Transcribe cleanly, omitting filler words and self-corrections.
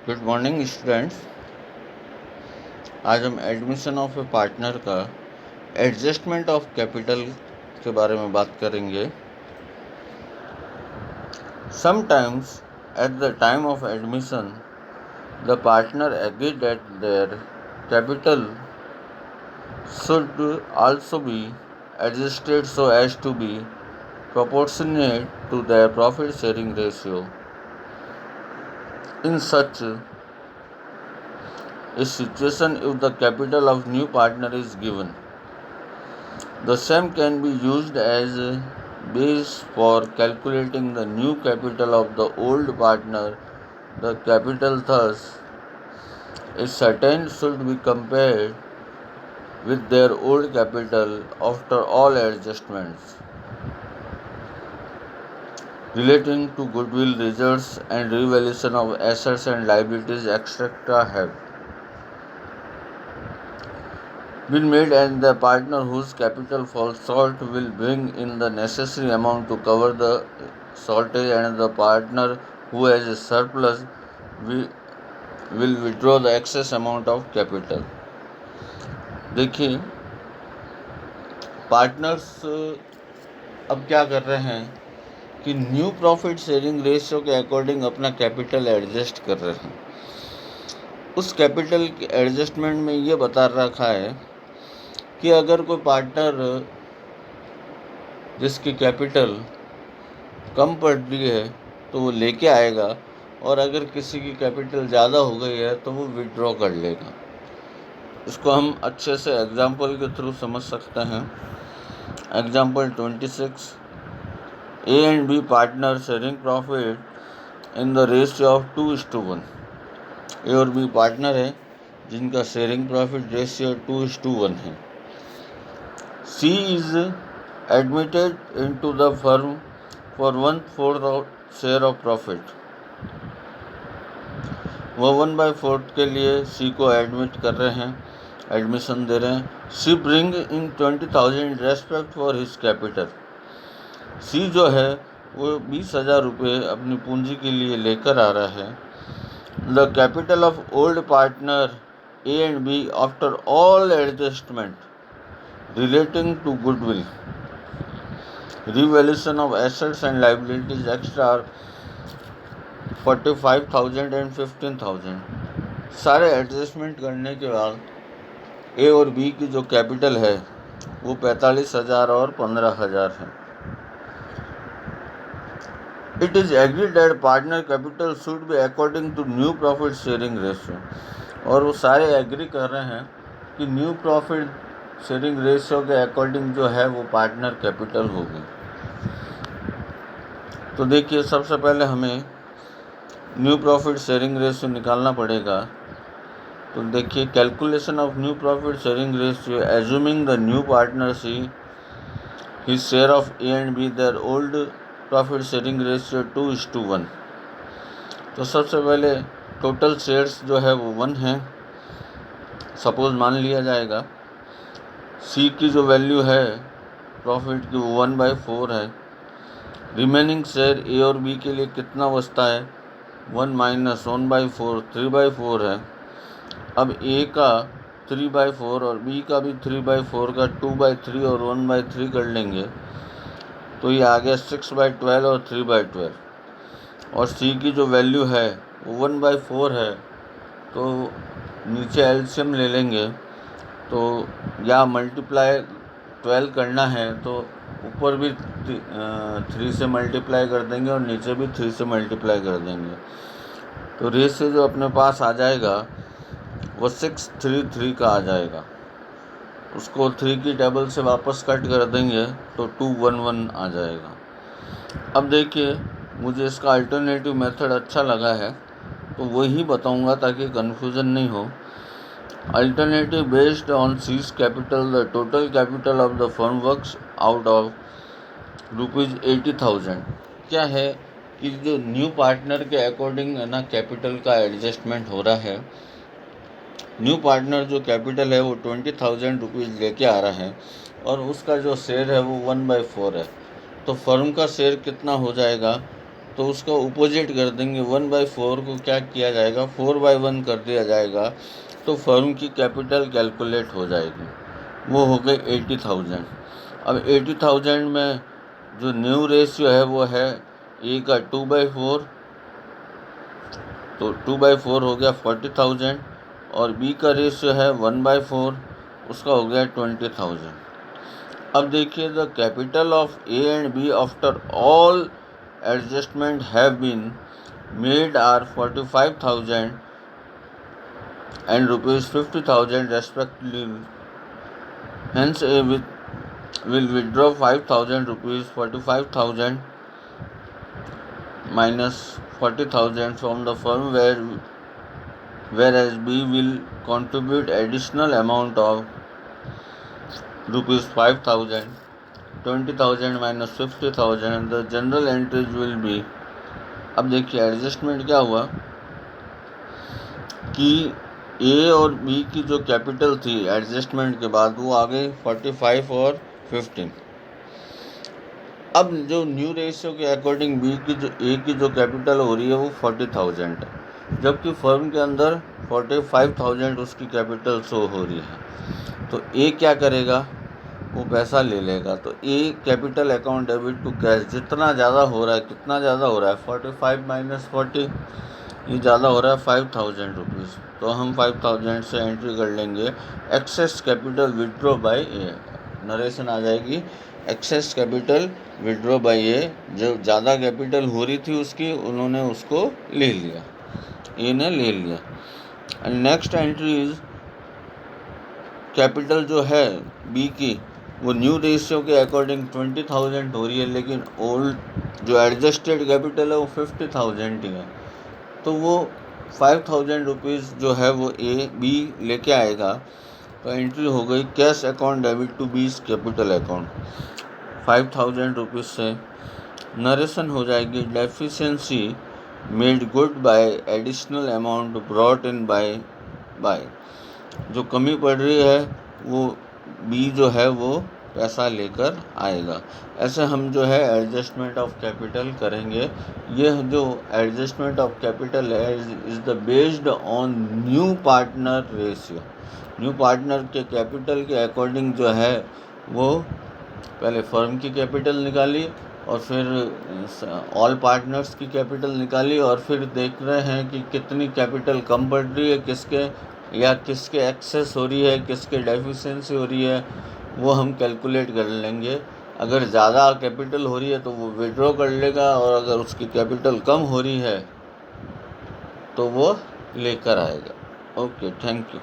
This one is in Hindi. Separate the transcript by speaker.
Speaker 1: Good morning students. आज हम एडमिशन ऑफ ए पार्टनर का एडजस्टमेंट ऑफ कैपिटल के बारे में बात करेंगे। Sometimes at the time of admission the partner agree that their capital should also be adjusted so as to be proportionate to their profit sharing ratio. In such a situation, if the capital of new partner is given, the same can be used as a base for calculating the new capital of the old partner. The capital thus is certain should be compared with their old capital after all adjustments relating to goodwill, reserves and revaluation of assets and liabilities etc. have been made, and the partner whose capital falls short will bring in the necessary amount to cover the shortage, and the partner who has a surplus will withdraw the excess amount of capital. देखिए, पार्टनर्स अब क्या कर रहे हैं कि न्यू प्रॉफिट शेयरिंग रेशियो के अकॉर्डिंग अपना कैपिटल एडजस्ट कर रहे हैं। उस कैपिटल के एडजस्टमेंट में ये बता रखा है कि अगर कोई पार्टनर जिसकी कैपिटल कम पड़ रही है तो वो लेके आएगा, और अगर किसी की कैपिटल ज़्यादा हो गई है तो वो विड्रॉ कर लेगा। इसको हम अच्छे से एग्जाम्पल के थ्रू समझ सकते हैं। Example 26, A and B partner sharing profit in the ratio of 2:1। A और बी पार्टनर है जिनका शेयरिंग प्रॉफिट रेशियो 2:1 है। She is admitted into the firm for 1/4 share of profit. वह 1/4 के लिए सी को एडमिट कर रहे हैं, एडमिशन दे रहे हैं। She bring in 20,000 respect for his capital. She जो है वो 20,000 रुपये अपनी पूंजी के लिए लेकर आ रहा है। The capital of old partner A and B after all adjustment relating to goodwill, revaluation of assets and liabilities extra 45,000 and 15,000। सारे एडजस्टमेंट करने के बाद ए और बी की जो कैपिटल है वो 45,000 और 15,000 है। It is agreed that partner capital should be according to new profit sharing ratio, और वो सारे एग्री कर रहे हैं कि न्यू प्रॉफिट शेयरिंग रेशियो के अकॉर्डिंग जो है वो पार्टनर कैपिटल होगी। तो देखिए, सबसे पहले हमें न्यू प्रॉफिट शेयरिंग रेशियो निकालना पड़ेगा। तो देखिए, calculation of new profit sharing ratio assuming the new partner see his share of A and be their old profit sharing ratio 2:1। तो सबसे पहले टोटल शेयर्स जो है वो 1 है, सपोज मान लिया जाएगा। सी की जो वैल्यू है प्रॉफिट की वो 1/4 है। रिमेनिंग शेयर ए और बी के लिए कितना बचता है? 1 - 1/4 3/4 है। अब ए का 3/4 और बी का भी 3/4 का 2/3 और 1/3 कर लेंगे तो ये आ गया 6/12 और 3/12। और सी की जो वैल्यू है वो 1/4 है, तो नीचे एलसीएम ले लेंगे। तो या मल्टीप्लाई 12 करना है तो ऊपर भी 3 से मल्टीप्लाई कर देंगे और नीचे भी 3 से मल्टीप्लाई कर देंगे। तो रेशियो जो अपने पास आ जाएगा वो 633 का आ जाएगा। उसको 3 की टेबल से वापस कट कर देंगे तो 211 आ जाएगा। अब देखिए, मुझे इसका अल्टरनेटिव मेथड अच्छा लगा है तो वही बताऊंगा ताकि कन्फ्यूज़न नहीं हो। Alternative based on seize capital, the total capital of the firm works out of ₹80,000। क्या है कि जो न्यू पार्टनर के अकॉर्डिंग ना कैपिटल का एडजस्टमेंट हो रहा है। न्यू पार्टनर जो कैपिटल है वो 20,000 रुपीज़ लेके आ रहा है और उसका जो शेयर है वो 1/4 है। तो फर्म का शेयर कितना हो जाएगा? तो उसका अपोजिट कर देंगे। 1/4 को क्या किया जाएगा, 4/1 कर दिया जाएगा, तो फर्म की कैपिटल कैलकुलेट हो जाएगी। वो हो गई 80,000। अब 80,000 में जो न्यू रेशियो है वो है ए का 2/4, तो 2/4 हो गया 40,000, और बी का रेशियो है 1/4, उसका हो गया 20,000। अब देखिए, the capital of A and B after all adjustment have been made are 45,000 and ₹50,000 respectively. Hence, A will withdraw 5,000 rupees, 45,000 minus 40,000 from the firm, whereas B will contribute additional amount of rupees 5,000, 20,000 minus 50,000. The general entries will be, अब देखिए एडजस्टमेंट क्या हुआ कि ए और बी की जो कैपिटल थी एडजस्टमेंट के बाद वो आ गई 45 और 15। अब जो न्यू रेशियो के अकॉर्डिंग बी की जो ए की जो कैपिटल हो रही है वो 40,000 है, जबकि फर्म के अंदर 45,000 उसकी कैपिटल शो हो रही है। तो ए क्या करेगा, वो पैसा ले लेगा। तो A capital account debit to cash, जितना ज़्यादा हो रहा है, कितना ज़्यादा हो रहा है, 45 माइनस 40, ये ज़्यादा हो रहा है 5,000 रुपीज़। तो हम 5,000 से एंट्री कर लेंगे एक्सेस कैपिटल विड्रॉ बाय ए। नरेशन आ जाएगी, एक्सेस कैपिटल विड्रॉ बाय ए, जो ज़्यादा कैपिटल हो रही थी उसकी, उन्होंने उसको ले लिया, ए ने ले लिया। And next entry is capital जो है बी की, वो न्यू रेशियो के अकॉर्डिंग 20,000 हो रही है, लेकिन ओल्ड जो एडजस्टेड कैपिटल है वो 50,000 ही है। तो वो 5,000 रुपीज़ जो है वो ए बी लेके आएगा। तो एंट्री हो गई कैश अकाउंट डेबिट टू बीस कैपिटल अकाउंट 5,000 रुपीज़ से। नरेशन हो जाएगी, deficiency made good by additional amount brought in by, जो कमी पड़ रही है वो बी जो है वो पैसा लेकर आएगा। ऐसे हम जो है एडजस्टमेंट ऑफ कैपिटल करेंगे। ये जो एडजस्टमेंट ऑफ कैपिटल है is the based on new partner ratio. New partner के कैपिटल के अकॉर्डिंग जो है वो पहले फर्म की कैपिटल निकाली, और फिर ऑल पार्टनर्स की कैपिटल निकाली, और फिर देख रहे हैं कि कितनी कैपिटल कम पड़ रही है, किसके एक्सेस हो रही है, किसके डेफिशिएंसी हो रही है, वो हम कैलकुलेट कर लेंगे। अगर ज़्यादा कैपिटल हो रही है तो वो विड्रॉ कर लेगा, और अगर उसकी कैपिटल कम हो रही है तो वो लेकर आएगा। Okay, thank you.